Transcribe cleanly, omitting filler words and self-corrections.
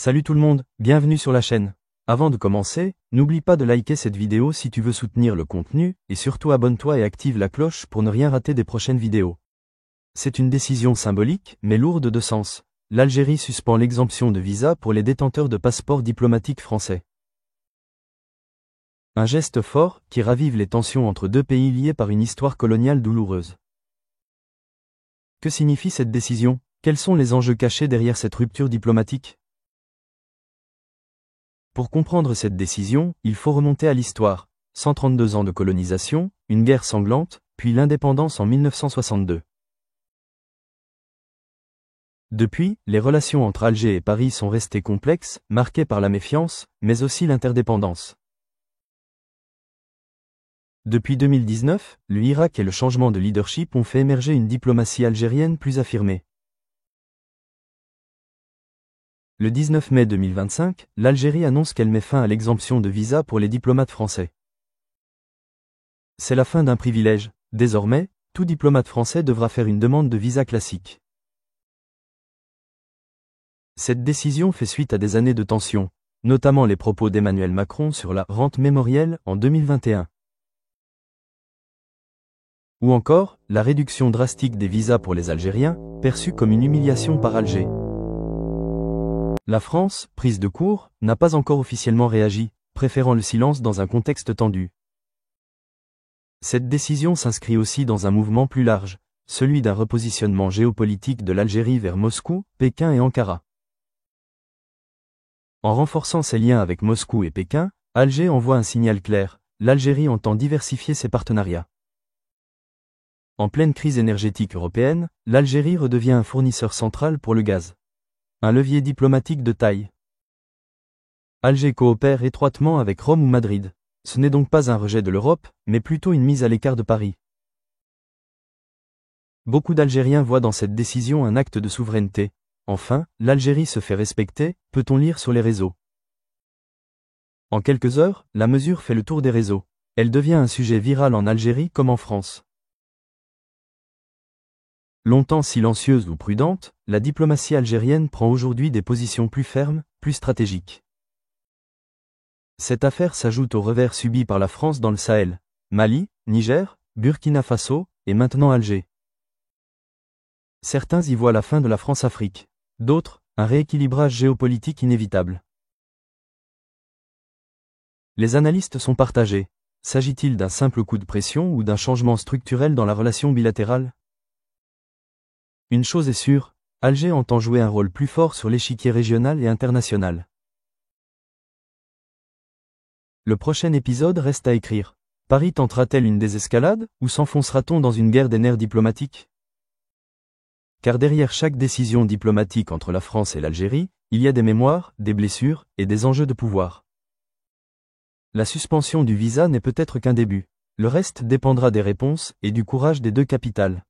Salut tout le monde, bienvenue sur la chaîne. Avant de commencer, n'oublie pas de liker cette vidéo si tu veux soutenir le contenu, et surtout abonne-toi et active la cloche pour ne rien rater des prochaines vidéos. C'est une décision symbolique, mais lourde de sens. L'Algérie suspend l'exemption de visa pour les détenteurs de passeports diplomatiques français. Un geste fort, qui ravive les tensions entre deux pays liés par une histoire coloniale douloureuse. Que signifie cette décision? Quels sont les enjeux cachés derrière cette rupture diplomatique? Pour comprendre cette décision, il faut remonter à l'histoire. 132 ans de colonisation, une guerre sanglante, puis l'indépendance en 1962. Depuis, les relations entre Alger et Paris sont restées complexes, marquées par la méfiance, mais aussi l'interdépendance. Depuis 2019, le Irak et le changement de leadership ont fait émerger une diplomatie algérienne plus affirmée. Le 19 mai 2025, l'Algérie annonce qu'elle met fin à l'exemption de visa pour les diplomates français. C'est la fin d'un privilège. Désormais, tout diplomate français devra faire une demande de visa classique. Cette décision fait suite à des années de tensions, notamment les propos d'Emmanuel Macron sur la rente mémorielle en 2021. Ou encore, la réduction drastique des visas pour les Algériens, perçue comme une humiliation par Alger. La France, prise de court, n'a pas encore officiellement réagi, préférant le silence dans un contexte tendu. Cette décision s'inscrit aussi dans un mouvement plus large, celui d'un repositionnement géopolitique de l'Algérie vers Moscou, Pékin et Ankara. En renforçant ses liens avec Moscou et Pékin, Alger envoie un signal clair, l'Algérie entend diversifier ses partenariats. En pleine crise énergétique européenne, l'Algérie redevient un fournisseur central pour le gaz. Un levier diplomatique de taille. Alger coopère étroitement avec Rome ou Madrid. Ce n'est donc pas un rejet de l'Europe, mais plutôt une mise à l'écart de Paris. Beaucoup d'Algériens voient dans cette décision un acte de souveraineté. Enfin, l'Algérie se fait respecter, peut-on lire sur les réseaux. En quelques heures, la mesure fait le tour des réseaux. Elle devient un sujet viral en Algérie comme en France. Longtemps silencieuse ou prudente, la diplomatie algérienne prend aujourd'hui des positions plus fermes, plus stratégiques. Cette affaire s'ajoute aux revers subis par la France dans le Sahel, Mali, Niger, Burkina Faso, et maintenant Alger. Certains y voient la fin de la France-Afrique. D'autres, un rééquilibrage géopolitique inévitable. Les analystes sont partagés. S'agit-il d'un simple coup de pression ou d'un changement structurel dans la relation bilatérale? Une chose est sûre, Alger entend jouer un rôle plus fort sur l'échiquier régional et international. Le prochain épisode reste à écrire. Paris tentera-t-elle une désescalade, ou s'enfoncera-t-on dans une guerre des nerfs diplomatiques? Car derrière chaque décision diplomatique entre la France et l'Algérie, il y a des mémoires, des blessures, et des enjeux de pouvoir. La suspension du visa n'est peut-être qu'un début. Le reste dépendra des réponses, et du courage des deux capitales.